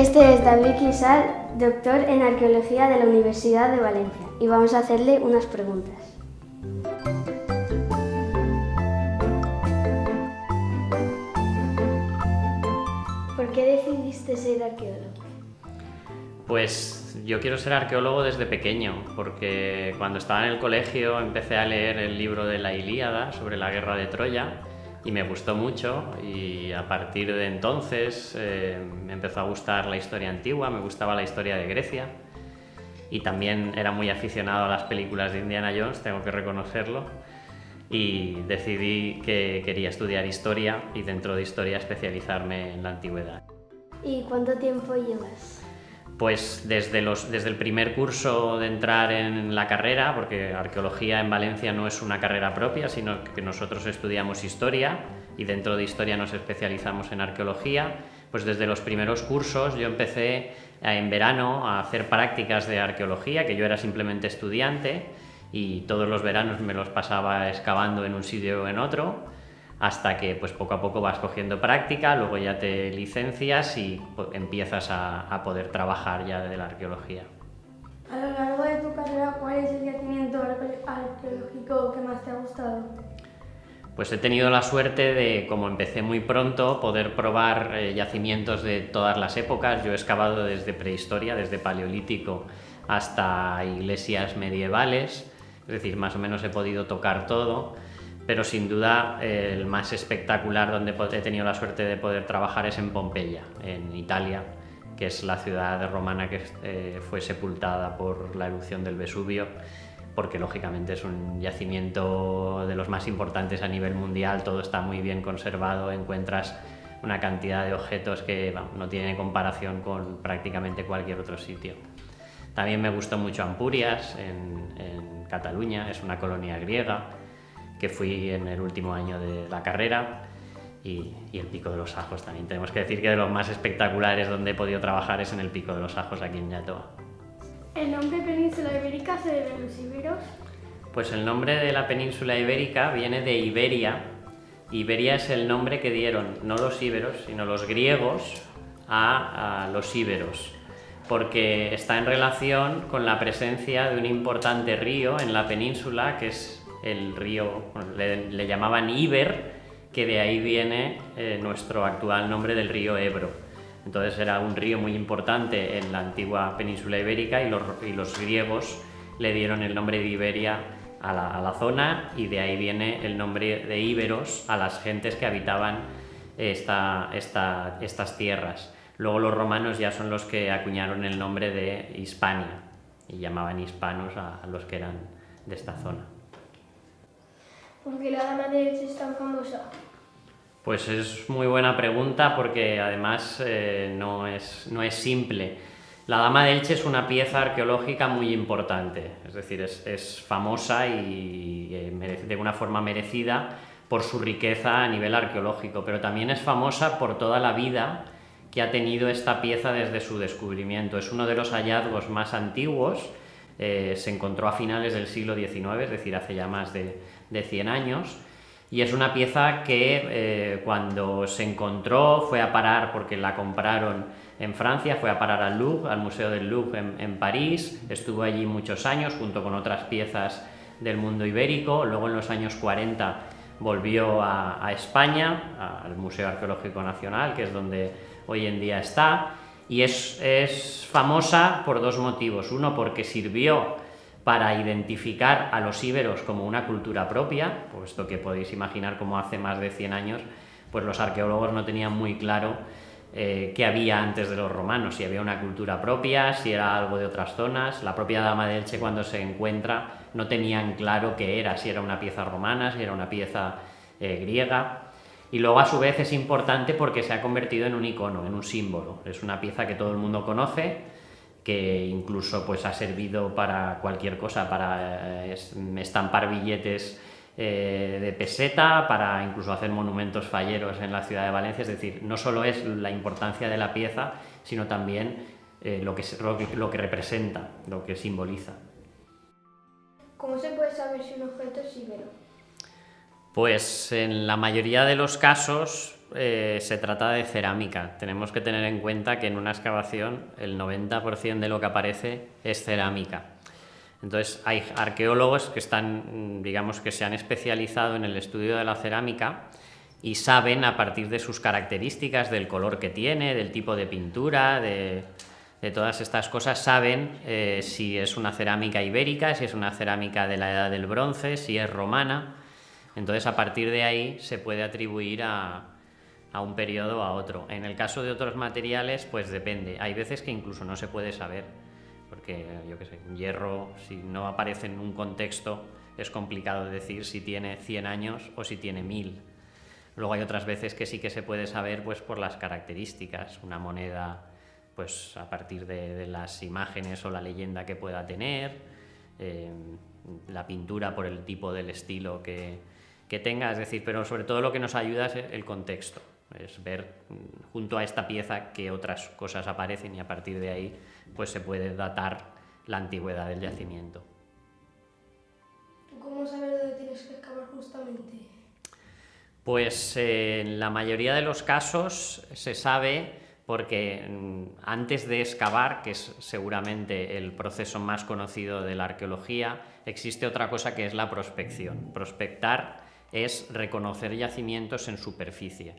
Este es David Quisal, doctor en Arqueología de la Universidad de Valencia, y vamos a hacerle unas preguntas. ¿Por qué decidiste ser arqueólogo? Pues yo quiero ser arqueólogo desde pequeño, porque cuando estaba en el colegio empecé a leer el libro de la Ilíada sobre la guerra de Troya y me gustó mucho, y a partir de entonces me empezó a gustar la historia antigua, me gustaba la historia de Grecia y también era muy aficionado a las películas de Indiana Jones, tengo que reconocerlo, y decidí que quería estudiar historia y dentro de historia especializarme en la antigüedad. ¿Y cuánto tiempo llevas? Pues desde el primer curso de entrar en la carrera, porque arqueología en Valencia no es una carrera propia, sino que nosotros estudiamos historia y dentro de historia nos especializamos en arqueología, pues desde los primeros cursos yo empecé en verano a hacer prácticas de arqueología, que yo era simplemente estudiante y todos los veranos me los pasaba excavando en un sitio o en otro, hasta que pues poco a poco vas cogiendo práctica, luego ya te licencias y empiezas a poder trabajar ya de la arqueología. A lo largo de tu carrera, ¿cuál es el yacimiento arqueológico que más te ha gustado? Pues he tenido la suerte de, como empecé muy pronto, poder probar yacimientos de todas las épocas. Yo he excavado desde prehistoria, desde paleolítico hasta iglesias medievales, es decir, más o menos he podido tocar todo. Pero sin duda el más espectacular donde he tenido la suerte de poder trabajar es en Pompeya, en Italia, que es la ciudad romana que fue sepultada por la erupción del Vesubio, porque lógicamente es un yacimiento de los más importantes a nivel mundial, todo está muy bien conservado, encuentras una cantidad de objetos que no tiene comparación con prácticamente cualquier otro sitio. También me gustó mucho Ampurias, en Cataluña, es una colonia griega, que fui en el último año de la carrera, y el Pico de los Ajos también. Tenemos que decir que de los más espectaculares donde he podido trabajar es en el Pico de los Ajos, aquí en Yatoa. ¿El nombre Península Ibérica se debe a los íberos? Pues el nombre de la península ibérica viene de Iberia. Iberia es el nombre que dieron no los íberos, sino los griegos a los íberos, porque está en relación con la presencia de un importante río en la península, que es el río, le llamaban Iber, que de ahí viene nuestro actual nombre del río Ebro. Entonces era un río muy importante en la antigua península ibérica y los griegos le dieron el nombre de Iberia a la zona, y de ahí viene el nombre de íberos a las gentes que habitaban estas tierras. Luego los romanos ya son los que acuñaron el nombre de Hispania y llamaban hispanos a los que eran de esta zona. ¿Por qué la Dama de Elche es tan famosa? Pues es muy buena pregunta, porque además no es simple. La Dama de Elche es una pieza arqueológica muy importante, es decir, es famosa y de una forma merecida por su riqueza a nivel arqueológico, pero también es famosa por toda la vida que ha tenido esta pieza desde su descubrimiento. Es uno de los hallazgos más antiguos, se encontró a finales del siglo XIX, es decir, hace ya más de 100 años, y es una pieza que cuando se encontró fue a parar, porque la compraron en Francia, fue a parar al Louvre, al Museo del Louvre en París, estuvo allí muchos años junto con otras piezas del mundo ibérico. Luego en los años 40 volvió a España, al Museo Arqueológico Nacional, que es donde hoy en día está, y es famosa por dos motivos. Uno, porque sirvió para identificar a los íberos como una cultura propia, puesto que podéis imaginar cómo hace más de 100 años pues los arqueólogos no tenían muy claro qué había antes de los romanos, si había una cultura propia, si era algo de otras zonas. La propia Dama de Elche, cuando se encuentra, no tenían claro qué era, si era una pieza romana, si era una pieza griega. Y luego, a su vez, es importante porque se ha convertido en un icono, en un símbolo. Es una pieza que todo el mundo conoce, que incluso pues ha servido para cualquier cosa, para estampar billetes de peseta, para incluso hacer monumentos falleros en la ciudad de Valencia. Es decir, no solo es la importancia de la pieza, sino también lo que representa, lo que simboliza. ¿Cómo se puede saber si un objeto es íbero? Pues en la mayoría de los casos se trata de cerámica. Tenemos que tener en cuenta que en una excavación el 90% de lo que aparece es cerámica. Entonces hay arqueólogos que están, digamos, que se han especializado en el estudio de la cerámica y saben, a partir de sus características, del color que tiene, del tipo de pintura, de todas estas cosas, saben si es una cerámica ibérica, si es una cerámica de la Edad del Bronce, si es romana. Entonces, a partir de ahí se puede atribuir a un periodo o a otro. En el caso de otros materiales, pues depende. Hay veces que incluso no se puede saber, porque, yo qué sé, un hierro, si no aparece en un contexto, es complicado decir si tiene 100 años o si tiene 1000. Luego hay otras veces que sí que se puede saber, pues, por las características. Una moneda, pues a partir de las imágenes o la leyenda que pueda tener, la pintura por el tipo del estilo que tenga, es decir, pero sobre todo lo que nos ayuda es el contexto, es ver junto a esta pieza qué otras cosas aparecen y a partir de ahí pues se puede datar la antigüedad del yacimiento. ¿Tú cómo sabes dónde tienes que excavar justamente? Pues en la mayoría de los casos se sabe porque antes de excavar, que es seguramente el proceso más conocido de la arqueología, existe otra cosa que es la prospección. Prospectar es reconocer yacimientos en superficie,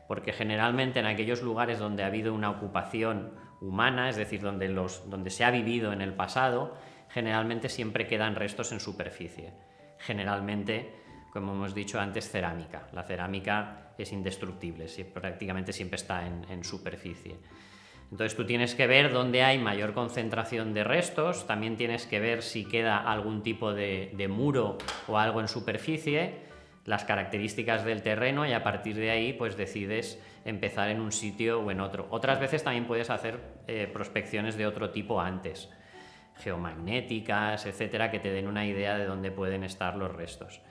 porque generalmente en aquellos lugares donde ha habido una ocupación humana, es decir, donde se ha vivido en el pasado, generalmente siempre quedan restos en superficie. Generalmente, como hemos dicho antes, cerámica. La cerámica es indestructible, prácticamente siempre está en superficie. Entonces tú tienes que ver dónde hay mayor concentración de restos, también tienes que ver si queda algún tipo de muro o algo en superficie, las características del terreno, y a partir de ahí pues decides empezar en un sitio o en otro. Otras veces también puedes hacer prospecciones de otro tipo antes, geomagnéticas, etcétera, que te den una idea de dónde pueden estar los restos.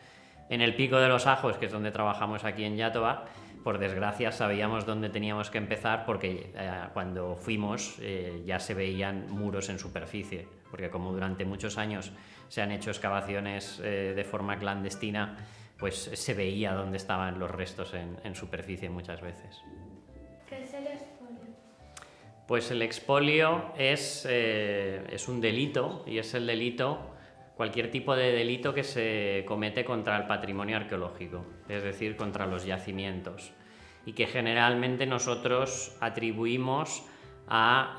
En el Pico de los Ajos, que es donde trabajamos aquí en Iàtova, por desgracia sabíamos dónde teníamos que empezar porque cuando fuimos ya se veían muros en superficie, porque como durante muchos años se han hecho excavaciones de forma clandestina, pues se veía dónde estaban los restos en superficie muchas veces. ¿Qué es el expolio? Pues el expolio es un delito, y es el delito, cualquier tipo de delito que se comete contra el patrimonio arqueológico, es decir, contra los yacimientos, y que generalmente nosotros atribuimos a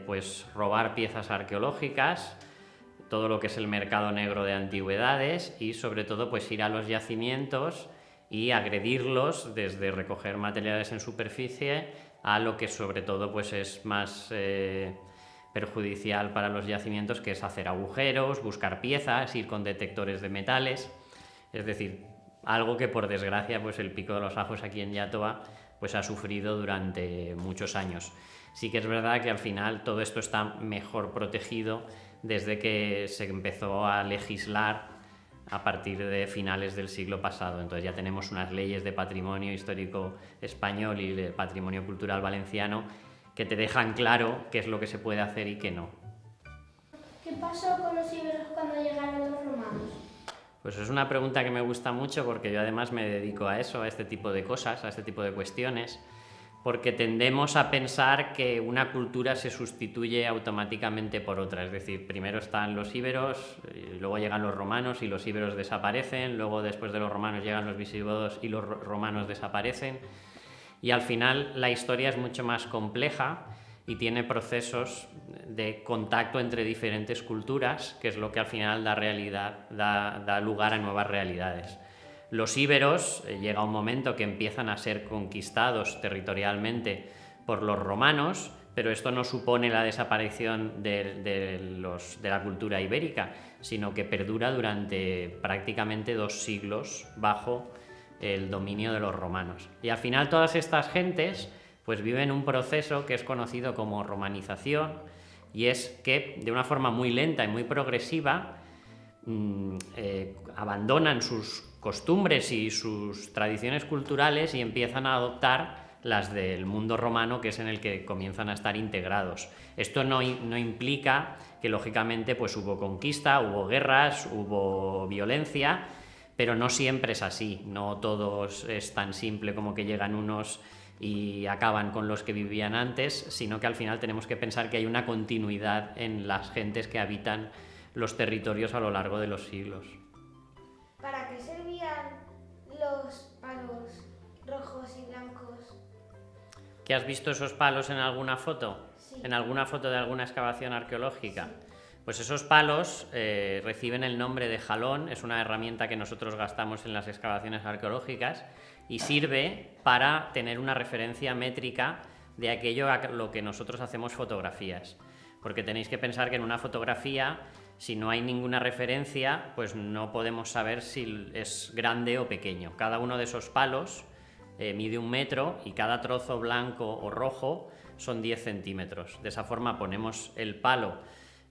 pues robar piezas arqueológicas, todo lo que es el mercado negro de antigüedades, y sobre todo pues ir a los yacimientos y agredirlos, desde recoger materiales en superficie a lo que sobre todo pues es más perjudicial para los yacimientos, que es hacer agujeros, buscar piezas, ir con detectores de metales. Es decir, algo que por desgracia pues el Pico de los Ajos aquí en Iàtova pues ha sufrido durante muchos años. Sí que es verdad que al final todo esto está mejor protegido desde que se empezó a legislar a partir de finales del siglo pasado. Entonces ya tenemos unas leyes de patrimonio histórico español y de patrimonio cultural valenciano que te dejan claro qué es lo que se puede hacer y qué no. ¿Qué pasó con los íberos cuando llegaron los romanos? Pues es una pregunta que me gusta mucho porque yo además me dedico a eso, a este tipo de cosas, a este tipo de cuestiones, porque tendemos a pensar que una cultura se sustituye automáticamente por otra. Es decir, primero están los íberos, luego llegan los romanos y los íberos desaparecen, luego después de los romanos llegan los visigodos y los romanos desaparecen. Y al final la historia es mucho más compleja y tiene procesos de contacto entre diferentes culturas, que es lo que al final da lugar a nuevas realidades. Los íberos, llega un momento que empiezan a ser conquistados territorialmente por los romanos, pero esto no supone la desaparición de la cultura ibérica, sino que perdura durante prácticamente 2 siglos bajo el dominio de los romanos. Y al final todas estas gentes pues viven un proceso que es conocido como romanización, y es que de una forma muy lenta y muy progresiva abandonan sus costumbres y sus tradiciones culturales y empiezan a adoptar las del mundo romano, que es en el que comienzan a estar integrados. Esto no implica que lógicamente pues hubo conquista, hubo guerras, hubo violencia, pero no siempre es así, no todo es tan simple como que llegan unos y acaban con los que vivían antes, sino que al final tenemos que pensar que hay una continuidad en las gentes que habitan los territorios a lo largo de los siglos. ¿Para qué servían los palos rojos y blancos? ¿Que has visto esos palos en alguna foto? Sí. ¿En alguna foto de alguna excavación arqueológica? Sí. Pues esos palos reciben el nombre de jalón, es una herramienta que nosotros gastamos en las excavaciones arqueológicas y sirve para tener una referencia métrica de aquello a lo que nosotros hacemos fotografías. Porque tenéis que pensar que en una fotografía, si no hay ninguna referencia, pues no podemos saber si es grande o pequeño. Cada uno de esos palos mide 1 metro y cada trozo blanco o rojo son 10 centímetros. De esa forma ponemos el palo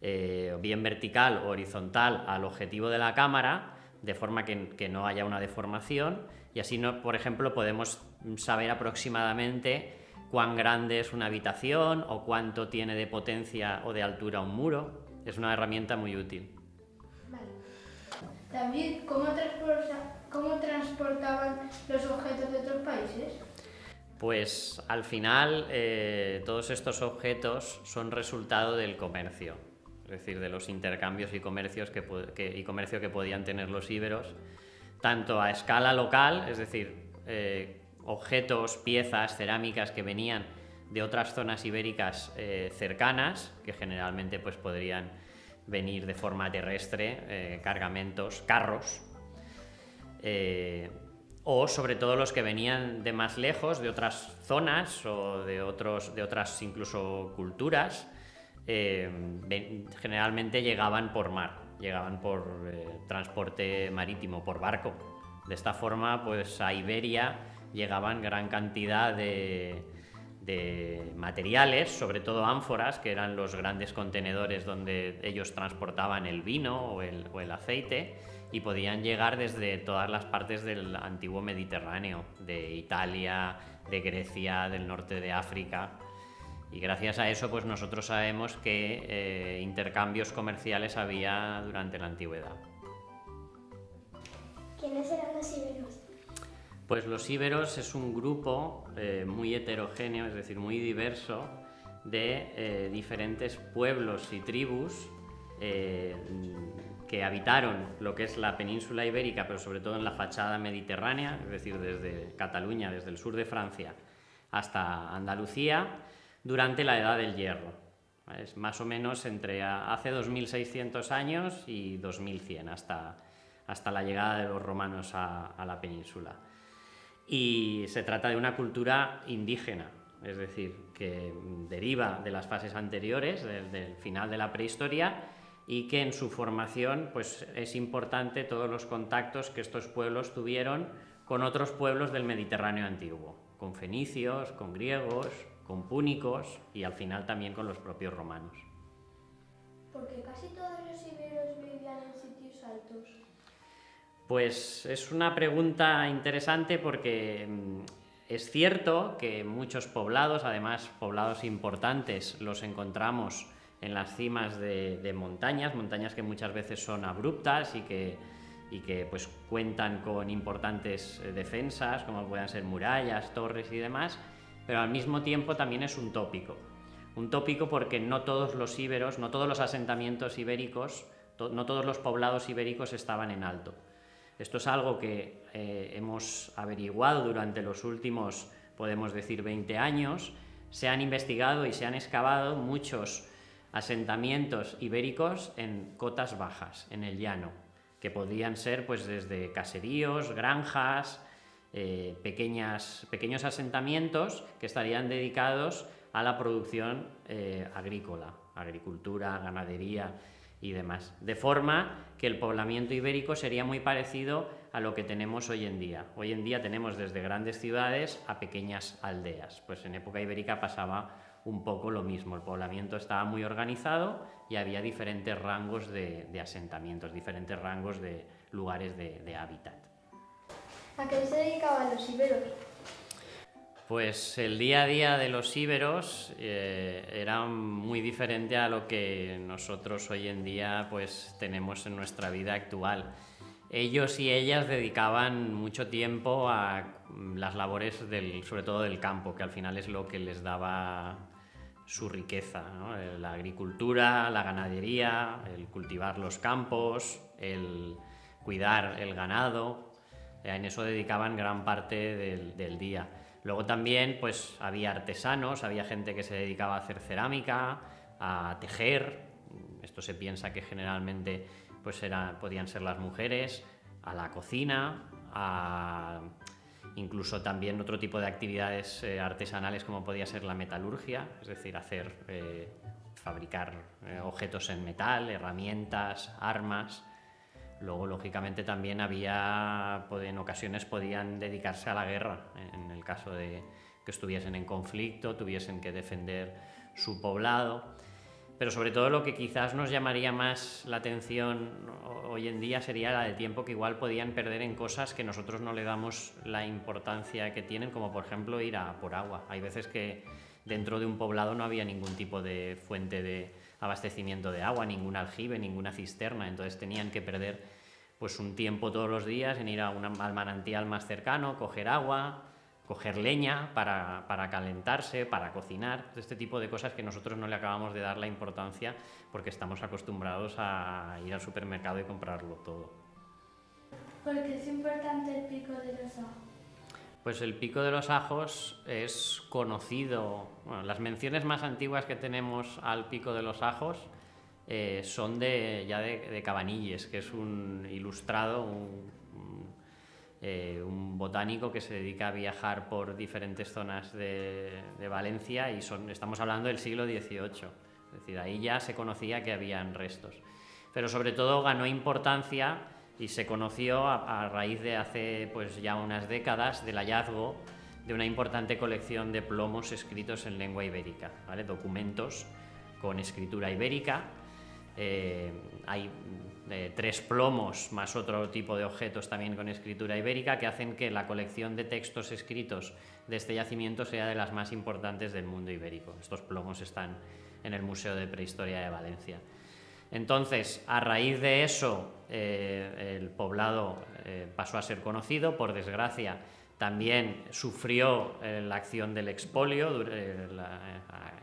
bien vertical o horizontal al objetivo de la cámara, de forma que no haya una deformación, y así, por ejemplo, podemos saber aproximadamente cuán grande es una habitación o cuánto tiene de potencia o de altura un muro. Es una herramienta muy útil. Vale. David, ¿cómo transportaban los objetos de otros países? Pues al final todos estos objetos son resultado del comercio, es decir, de los intercambios y comercio que podían tener los íberos, tanto a escala local, es decir, objetos, piezas, cerámicas que venían de otras zonas ibéricas cercanas, que generalmente pues podrían venir de forma terrestre, cargamentos, carros, o sobre todo los que venían de más lejos, de otras zonas o de otras incluso culturas, generalmente llegaban por mar, llegaban por transporte marítimo, por barco. De esta forma, pues a Iberia llegaban gran cantidad de materiales, sobre todo ánforas, que eran los grandes contenedores donde ellos transportaban el vino o el aceite, y podían llegar desde todas las partes del antiguo Mediterráneo, de Italia, de Grecia, del norte de África. Y gracias a eso, pues nosotros sabemos que intercambios comerciales había durante la antigüedad. ¿Quiénes eran los íberos? Pues los íberos es un grupo muy heterogéneo, es decir, muy diverso, de diferentes pueblos y tribus que habitaron lo que es la península ibérica, pero sobre todo en la fachada mediterránea, es decir, desde Cataluña, desde el sur de Francia hasta Andalucía, durante la Edad del Hierro. Es más o menos entre hace 2600 años y 2100, hasta la llegada de los romanos a la península. Y se trata de una cultura indígena, es decir, que deriva de las fases anteriores, del final de la prehistoria, y que en su formación pues, es importante todos los contactos que estos pueblos tuvieron con otros pueblos del Mediterráneo antiguo, con fenicios, con griegos, con púnicos y al final también con los propios romanos. ¿Por qué casi todos los íberos vivían en sitios altos? Pues es una pregunta interesante porque es cierto que muchos poblados, además poblados importantes, los encontramos en las cimas de montañas que muchas veces son abruptas y que pues cuentan con importantes defensas, como puedan ser murallas, torres y demás, pero al mismo tiempo también es un tópico porque no todos los íberos, no todos los asentamientos ibéricos, no todos los poblados ibéricos estaban en alto. Esto es algo que hemos averiguado durante los últimos, podemos decir, 20 años. Se han investigado y se han excavado muchos asentamientos ibéricos en cotas bajas, en el llano, que podían ser pues desde caseríos, granjas, pequeños asentamientos que estarían dedicados a la producción agrícola, agricultura, ganadería y demás, de forma que el poblamiento ibérico sería muy parecido a lo que tenemos hoy en día. Hoy en día tenemos desde grandes ciudades a pequeñas aldeas, pues en época ibérica pasaba un poco lo mismo, el poblamiento estaba muy organizado y había diferentes rangos de asentamientos, diferentes rangos de lugares de hábitat. ¿A qué se dedicaban los íberos? Pues el día a día de los íberos era muy diferente a lo que nosotros hoy en día pues tenemos en nuestra vida actual. Ellos y ellas dedicaban mucho tiempo a las labores sobre todo del campo, que al final es lo que les daba su riqueza, ¿no? La agricultura, la ganadería, el cultivar los campos, el cuidar el ganado. En eso dedicaban gran parte del día. Luego también pues había artesanos, había gente que se dedicaba a hacer cerámica, a tejer. Esto se piensa que generalmente pues podían ser las mujeres, a la cocina, incluso también otro tipo de actividades artesanales como podía ser la metalurgia, es decir, fabricar objetos en metal, herramientas, armas. Luego, lógicamente, también en ocasiones podían dedicarse a la guerra, en el caso de que estuviesen en conflicto, tuviesen que defender su poblado. Pero sobre todo lo que quizás nos llamaría más la atención hoy en día sería la de tiempo que igual podían perder en cosas que nosotros no le damos la importancia que tienen, como por ejemplo ir a por agua. Hay veces que dentro de un poblado no había ningún tipo de fuente de abastecimiento de agua, ningún aljibe, ninguna cisterna, entonces tenían que perder pues un tiempo todos los días en ir al manantial más cercano, coger agua, coger leña para calentarse, para cocinar, este tipo de cosas que nosotros no le acabamos de dar la importancia porque estamos acostumbrados a ir al supermercado y comprarlo todo. ¿Por qué es importante el pico de los ajos? Pues el pico de los ajos es conocido, bueno, las menciones más antiguas que tenemos al pico de los ajos son de Cabanilles, que es un ilustrado, un botánico que se dedica a viajar por diferentes zonas de Valencia y estamos hablando del siglo XVIII, es decir, ahí ya se conocía que habían restos. Pero sobre todo ganó importancia y se conoció a raíz de hace pues ya unas décadas del hallazgo de una importante colección de plomos escritos en lengua ibérica, ¿vale? Documentos con escritura ibérica. Hay 3 plomos más otro tipo de objetos también con escritura ibérica que hacen que la colección de textos escritos de este yacimiento sea de las más importantes del mundo ibérico. Estos plomos están en el Museo de Prehistoria de Valencia. Entonces, a raíz de eso, el poblado pasó a ser conocido. Por desgracia, también sufrió la acción del expolio,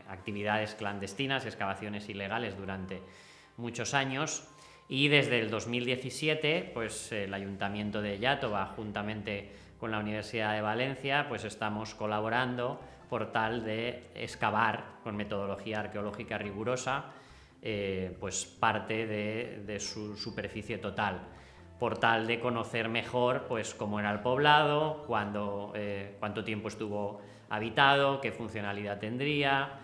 actividades clandestinas, excavaciones ilegales durante muchos años, y desde el 2017 pues el Ayuntamiento de Iàtova juntamente con la Universidad de Valencia pues estamos colaborando por tal de excavar con metodología arqueológica rigurosa pues parte de su superficie total, por tal de conocer mejor pues cómo era el poblado, cuánto tiempo estuvo habitado, qué funcionalidad tendría,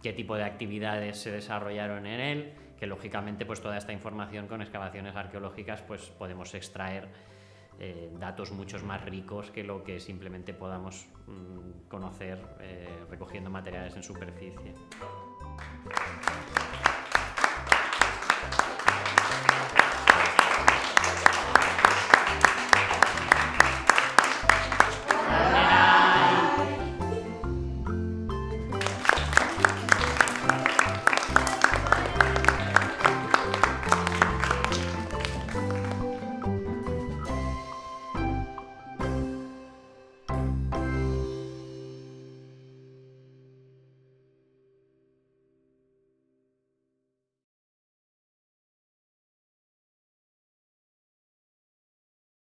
qué tipo de actividades se desarrollaron en él, que lógicamente pues toda esta información con excavaciones arqueológicas pues podemos extraer datos mucho más ricos que lo que simplemente podamos conocer recogiendo materiales en superficie.